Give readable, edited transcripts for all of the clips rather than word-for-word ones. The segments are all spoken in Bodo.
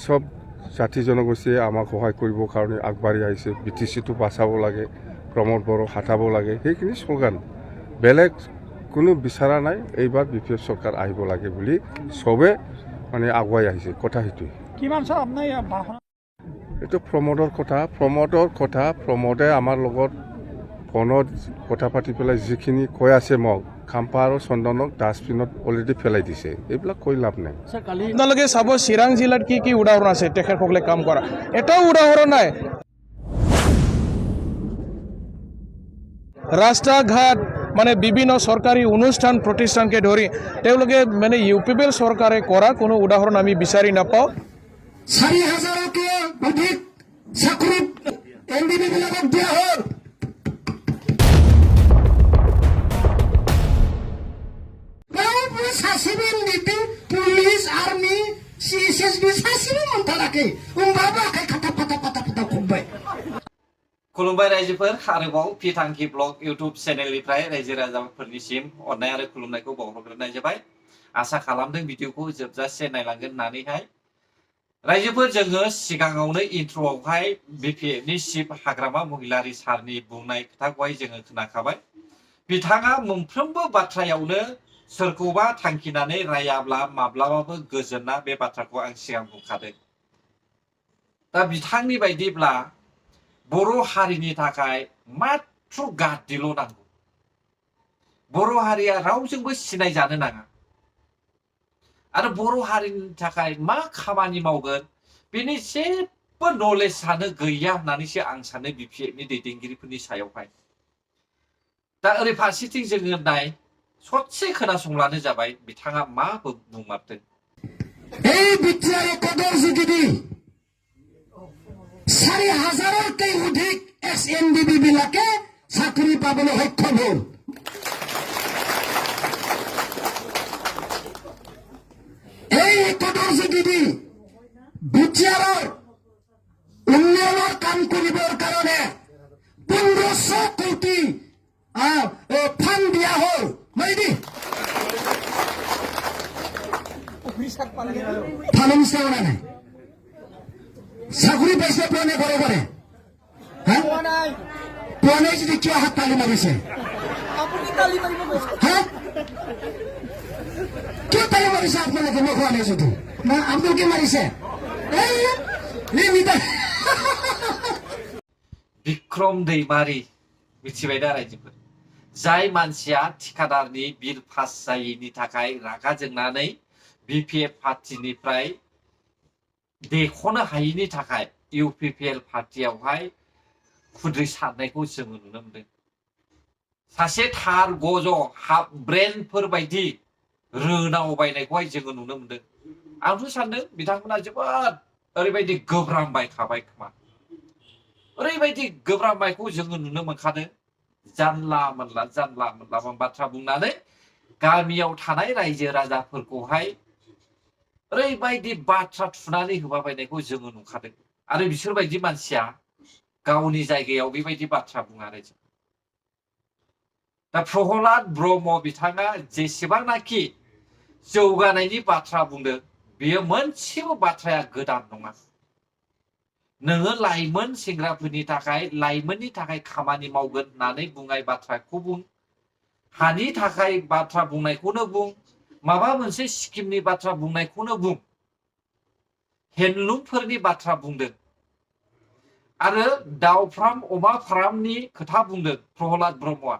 সব জাতি জনগোষ্ঠীয়ে আমাক সহায় কৰিবৰ কাৰণে আগবাঢ়ি আহিছে। BTCটো বাচাব লাগে, প্ৰমোদ বড়ো হাতাব লাগে, সেইখিনি শ্লোগান। বেলেগ কোনো বিচৰা নাই। এইবাৰ BPF চৰকাৰ আহিব লাগে বুলি চবে মানে আগুৱাই আহিছে। কথা সেইটোৱে। কিমান ছাৰ আপোনাৰ ভাষণ? এইটো প্ৰমোদৰ কথা। প্ৰমোদে আমাৰ লগত ফোনত কথা পাতি পেলাই যিখিনি কৈ আছে মোক, খাম্পা আৰু চন্দনক ডাষ্টবিনত অলৰেডি পেলাই দিছে। এইবিলাক কৈ লাভ নাই। আপোনালোকে চাব চিৰাং জিলাত কি কি উদাহৰণ আছে তেখেতসকলে কাম কৰা। এটাও উদাহৰণ নাই। ৰাস্তা ঘাট মানে বিভিন্ন চৰকাৰী অনুষ্ঠান প্ৰতিষ্ঠানকে ধৰি তেওঁলোকে মানে UPPL চৰকাৰে কৰা কোনো উদাহৰণ আমি বিচাৰি নাপাওঁ। 4,000কে অধিক চাকৰি NDB বিলাকক দিয়া হ'ল। Sasibin meeting police army CSSB sasibin montarake umbawa kai kata pata kumbai. खुलुमबाय रायजोफोर आरोबाव फिथांखि ब्लग इउटुब चेनेलनिफ्राय रायजो राजाफोरनिसिम अननाय आरो खुलुमनायखौ बावहरग्रोनाय जाबाय। आसा खालामदों भिडिअखौ जोबजासे नायलांगोन होननानैहाय। रायजोफोर जोङो सिगाङावनो इन्ट्र'आवहाय BPFनि चिफ हाग्रामा महिलारि सारनि बुंनाय खोथाखौहाय जोङो खोनाखाबाय। बिथाङा मोनफ्रोमबो बाथ्रायावनो सोरखौबा थांखिनानै रायाब्ला माब्लाबाबो गोजोना बे बाथ्राखौ आं सिगां बुंखादों। दा बिथांनि बायदिब्ला बर' हारिनि थाखाय मात्र गादिल' नांगौ। बर' हारिया रावजोंबो सिनायजानो नाङा। आरो बर' हारिनि थाखाय मा खामानि मावगोन बेनि जेबो नलेजआनो गैया होननानैसो आं सानो BPFनि दैदेनगिरिफोरनि सायावहाय। दा ओरै फारसेथिं जोङो नाय ससे खोनासंब्लानो जाबाय बिथाङा मा बुंमारदों। এই বিটিআর কদর জিগিদি 4,000কে অধিক SNDB বিলাকে চাকৰি পাবলৈ সক্ষম হ'ল। এই কদৰ জিগিদি বিটিআৰৰ উন্নয়নৰ কাম কৰিবৰ কাৰণে 1500 কোটি ফাণ্ড দিয়া হ'ল। মাইদি ফাণ্ড মিছা কৰা নাই। চাকৰি পাইছে পোৱা নাই ঘৰে ঘৰে? পোৱা নাই যদি কিয় হাত তালি মাৰিছে? কিয় তালি মাৰিছে আপোনালোকে? মই কোৱা নাই যদি না আপোনালোকে মাৰিছে। बिक्रम दैमारि मिथिबाय दा रायजोफोर, जाय मानसिया ठिकादारनि बिल पास जायैनि थाखाय रागा जोंनानै BPF पार्टिनिफ्राय देखनो हायैनि थाखाय UPPL पार्टियावहाय खुद्रि सारनायखौ जोङो नुनो मोनदों। सासे थार गज' हाफ ब्रेनफोर बायदि रोनावबायनायखौहाय जोङो नुनो मोनदों। आंथ' सानदों बिथांमोना जोबोद ओरैबायदि गोब्रामबायखाबाय खोमा। ओरैबायदि गोब्रामबायखौ जोङो नुनो मोनखादों। जानला मोनला बाथ्रा बुंनानै गामियाव थानाय रायजो राजाफोरखौहाय ओरैबायदि बाथ्रा थुनानै होबाबायनायखौ जोङो नुखादों। आरो बिसोरबायदि मानसिया गावनि जायगायाव बेबायदि बाथ्रा बुङा रायजो। दा प्रहलाद ब्रह्म बिथाङा जेसेबांनाखि जौगानायनि बाथ्रा बुंदों बेयो मोनसेबो बाथ्राया गोदान नङा। नोङो लाइमोन सेंग्राफोरनि थाखाय लाइमोननि थाखाय खामानि मावगोन होननानै बुंनाय बाथ्राखौ बुं, हानि थाखाय बाथ्रा बुंनायखौनो बुं, माबा मोनसे स्किमनि बाथ्रा बुंनायखौनो बुं, हेन्डलुमफोरनि बाथ्रा बुंदों आरो दाउ फार्म अमा फार्मनि खोथा बुंदों प्रहलाद ब्रह्मआ।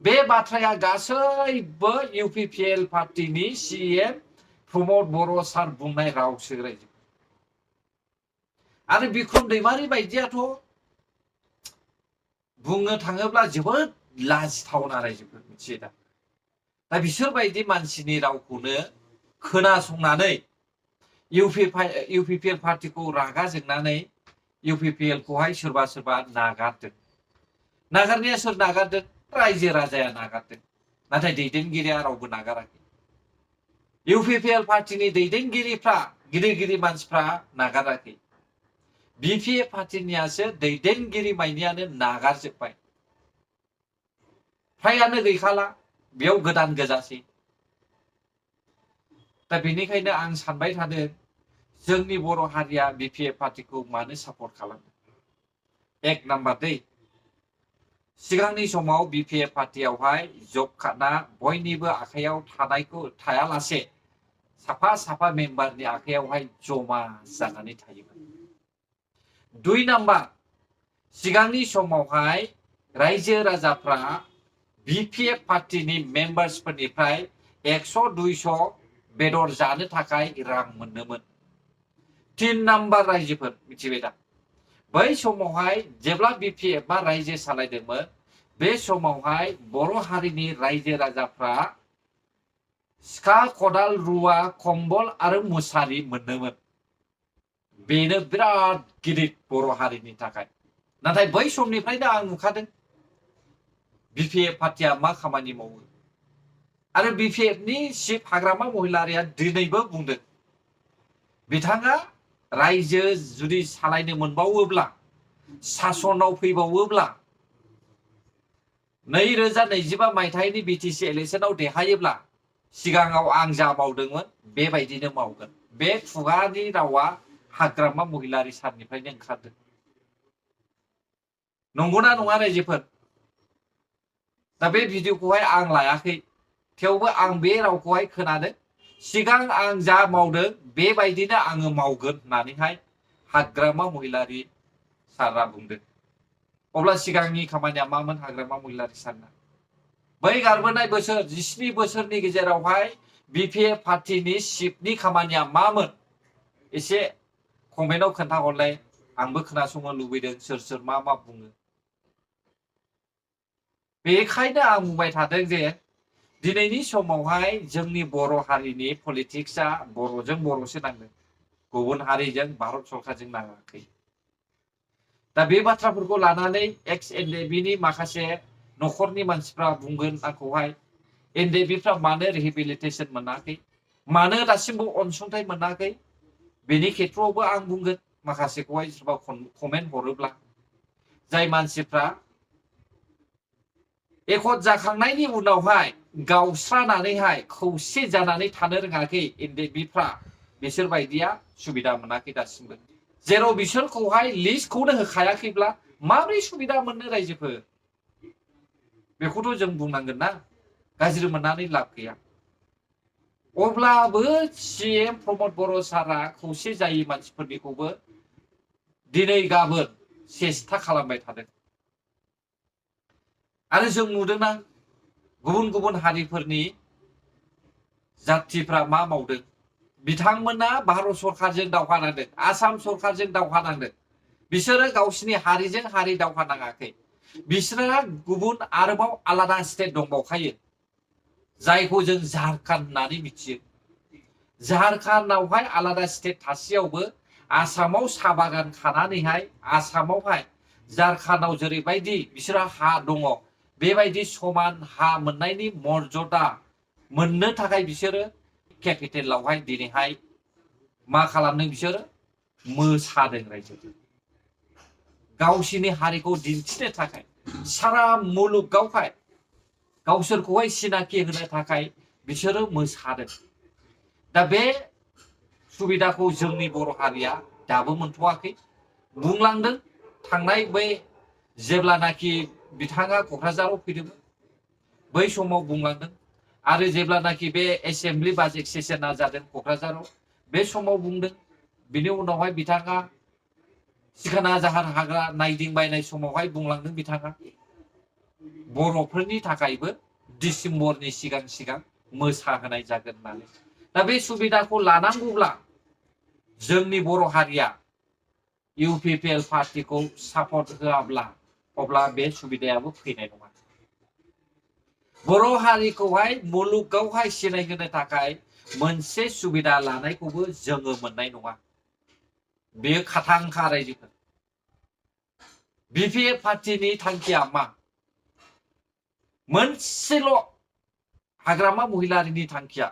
बे बाथ्राया गासैबो UPPL पार्टिनि CM प्रमोद बर' सार बुंनाय रावसो रायजो। आरो बिक्रम दैमारि बायदियाथ' बुंनो थाङोब्ला जोबोद लाजिथावना रायजोफोर मिथियो दा। दा बिसोरबायदि मानसिनि रावखौनो खोनासंनानै UPPL पार्टिखौ रागा जोंनानै UPPL खौहाय सोरबा नागारदों। नागारनाया सोर नागारदों? रायजो राजाया नागारदों। नाथाय दैदेनगिरिया रावबो नागाराखै। UPPL पार्टिनि दैदेनगिरिफ्रा गिदिर मानसिफ्रा नागाराखै। BPF पार्टिनियासो दैदेनगिरि माइनियानो नागारजोब्बाय। फ्रायानो गैखाला, बेयाव गोदान गोजासै। दा बेनिखायनो आं सानबाय थादों जोंनि बर' हारिया BPF पार्टिखौ मानो सापर्ट खालामो? एक नाम्बार दै सिगांनि समाव BPF पार्टियावहाय जब कार्डआ बयनिबो आखायाव थायालासे साफा साफा मेम्बारनि आखायावहाय जमा जानानै थायोमोन। 2 नाम्बार सिगांनि समावहाय रायजो राजाफ्रा BPF पार्टिनि मेम्बार्सफोरनिफ्राय 100-200 बेदर जानो थाखाय रां मोनोमोन। 3 नाम्बार रायजोफोर मिथिबाय दा बै समावहाय जेब्ला BPF आ रायजो सालायदोंमोन बे समावहाय बर' हारिनि रायजो राजाफ्रा सिखा खदाल रुवा कम्बल आरो मुसारि मोनोमोन। बेनो बिराद गिदिर बर' हारिनि थाखाय। नाथाय बै समनिफ्रायनो आं नुखादों BPF पार्टिया मा खामानि मावो आरो BPF नि चिफ हाग्रामा महिलारिया दिनैबो बुंदों बिथाङा रायजो जुदि सालायनो मोनबावोब्ला सासनाव फैबावोब्ला 2025 मायथाइनि BTC इलेक्शनाव देरहायोब्ला सिगाङाव आं जा मावदोंमोन बेबायदिनो मावगोन। बे खुगानि रावा हाग्रामा महिलारि सारनिफ्रायनो ओंखारदों। नंगौना नङा रायजोफोर? दा बे भिडिअखौहाय आं लायाखै थेवबो आं बे रावखौहाय खोनादों। सिगां आं जा मावदों बेबायदिनो आङो मावगोन होननानैहाय हाग्रामा महिलारि सारा बुंदों। अब्ला सिगांनि खामानिया मामोन हाग्रामा महिलारि सारना? बै गारबोनाय बोसोर 17 बोसोरनि गेजेरावहाय BPF पार्टिनि चिफनि खामानिया मामोन? एसे कमेन्टआव खोन्थाहरलाय। आंबो खोनासंनो लुबैदों सोर सोर मा मा बुङो। बेखायनो आं बुंबाय थादों जे दिनैनि समावहाय जोंनि बर' हारिनि पलिटिक्सआ बर'जों बर'सो नांदों। गुबुन हारिजों भारत सरकारजों नाङाखै। दा बे बाथ्राफोरखौ लानानै एक्स एनडिएफबि माखासे न'खरनि मानसिफ्रा बुंगोन आंखौहाय एनडिएफबिफ्रा मानो रिहेबिलिटेसन मोनाखै, मानो दासिमबो अनसुंथाइ मोनाखै, बेनि खेथ्रआवबो आं बुंगोन माखासेखौहाय सोरबा कमेन्ट हरोब्ला जाय मानसिफ्रा एकद जाखांनायनि उनावहाय गावस्रानानैहाय खौसे जानानै थानो रोङाखै एनडिएफबिफ्रा बिसोर बायदिया सुबिदा मोनाखै दासिमबो। जेराव बिसोरखौहाय लिस्टखौनो होखायाखैब्ला माबोरै सुबिदा मोननो रायजोफोर? बेखौथ' जों बुंनांगोन ना, गाज्रि मोननानै लाब गैया। अब्लाबो CM प्रमद बर' सारा खौसे जायै मानसिफोरनिखौबो दिनै गाबोन सेस्था खालामबाय थादों। आरो जों नुदोंना गुबुन गुबुन हारिफोरनि जाथिफ्रा मा मावदों? बिथांमोना भारत सरकारजों दावहा नांदों, आसाम सरकारजों दावहा नांदों। बिसोरो गावसिनि हारिजों हारि दावहा नाङाखै। बिसोरहा गुबुन आरोबाव आलादा स्टेट दंबावखायो जायखौ जों झारखन्ड होननानै मिथियो। झारखन्डआवहाय आलादा स्टेट थासेयावबो आसामाव साहा बागान खानानैहाय आसामावहाय झारखन्डआव जेरैबायदि बिसोरहा हा दङ बेबायदि समान हा मोननायनि मर्यादा मोननो थाखाय बिसोरो केपिटेलावहाय दिनैहाय मा खालामदों? बिसोरो मोसादों रायजोफोर। गावसिनि हारिखौ दिन्थिनो थाखाय सारा मुलुगावहाय गावसोरखौहाय सिनाखि होनो थाखाय बिसोरो मोसादों। दा बे सुबिदाखौ जोंनि बर' हारिया दाबो मोनथ'वाखै। बुंलांदों थांनाय बै जेब्लानाखि बिथाङा क'क्राझाराव फैदोंमोन बै समाव बुंलांदों आरो जेब्लानाखि बे एसेम्बलि बाजेट सेसना जादों क'क्राझाराव बे समाव बुंदों। बिनि उनावहाय बिथाङा सिखोना जाहार हाग्रा नायदिंबायनाय समावहाय बुंलांदों बिथाङा बर'फोरनि थाखायबो डिसेम्बरनि सिगां सिगां मोसाहोनाय जागोन होननानै। दा बे सुबिदाखौ लानांगौब्ला जोंनि बर' हारिया UPPL पार्टिखौ सापर्ट होआब्ला अब्ला बे सुबिदायाबो फैनाय नङा। बर' हारिखौहाय मुलुगावहाय सिनायहोनो थाखाय मोनसे सुबिदा लानायखौबो जोङो मोननाय नङा। बेयो खाथांखा रायजोफोर। BPF पार्टिनि थांखिया मा? मोनसेल' हाग्रामा महिलारिनि थांखिया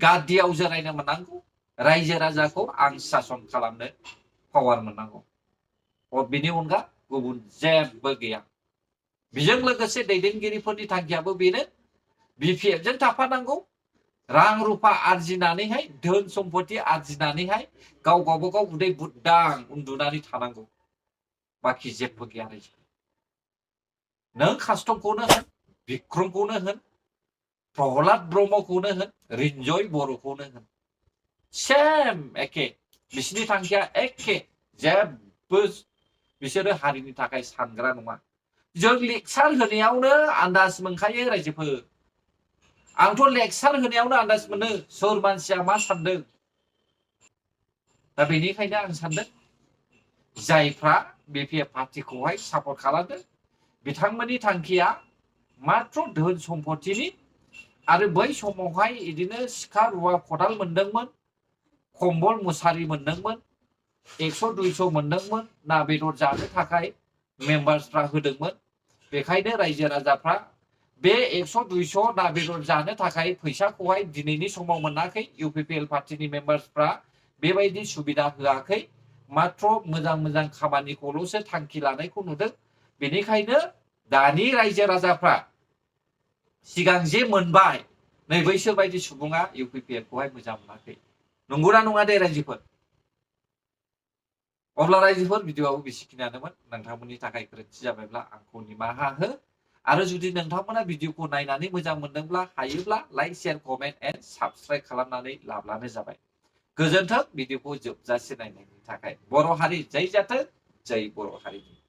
गादियाव जिरायनो मोननांगौ, रायजो राजाखौ आं सासन खालामनो पावार मोननांगौ। बिनि अनगा गुबुन जेबो गैया। बेजों लोगोसे दैदेनगिरिफोरनि थांखियाबो बेनो BPF जों थाफानांगौ रां रुफा आरजिनानैहाय धोन सम्पति आरजिनानैहाय गाव गावबागाव उदै बुद्दां उन्दुनानै थानांगौ बाखि जेबो गैया रायजो नों कास्टमखौनो होन बिक्रमखौनो होन प्रहलाद ब्रह्मखौनो होन रिन्जय बर'खौनो होन सेम एखे बिसोरनि थांखिया एखे जेबो बिसोरो हारिनि थाखाय सानग्रा नङा जों लेक्सार होनायावनो आन्दाज मोनखायो रायजोफोर आंथ' लेक्सार होनायावनो आन्दाज मोनो सोर मानसिया मा सानदों दा बेनिखायनो आं सानदों जायफ्रा बिपिएफ पार्टिखौहाय सापर्ट खालामदों बिथांमोननि थांखिया मात्र धोन सम्पतिनि आरो बै समावहाय इदिनो सिखा रुवा खदाल मोनदोंमोन कम्बल मुसारि मोनदोंमोन 100-200 मोनदोंमोन ना बेदर जानो थाखाय मेम्बार्सफ्रा होदोंमोन बेखायनो रायजो राजाफ्रा बे 100-200 ना बेदर जानो थाखाय फैसाखौहाय दिनैनि समाव मोनाखै इउपिपिएल पार्टिनि मेम्बार्सफ्रा बेबायदि सुबिदा होआखै मात्र मोजां मोजां खामानिखौल'सो थांखि लानायखौ नुदों बेनिखायनो दानि रायजो राजाफ्रा सिगां जे मोनबाय नै बैसोर बायदि सुबुङा इउपिपिएलखौहाय मोजां मोनाखै नंगौना नङा दे रायजोफोर अब्ला रायजोफोर भिडिअआव बेसेखिनियानोमोन नोंथांमोननि थाखाय गोरोन्थि जाबायब्ला आंखौ निमाहा हो आरो जुदि नोंथांमोना भिडिअखौ नायनानै मोजां मोनदोंब्ला हायोब्ला like share comment and subscribe खालामनानै लाब्लानो जाबाय गोजोन्थों भिडिअखौ जोबजासे नायनायनि थाखाय बर' हारि जै जाथों जै बर' हारिनि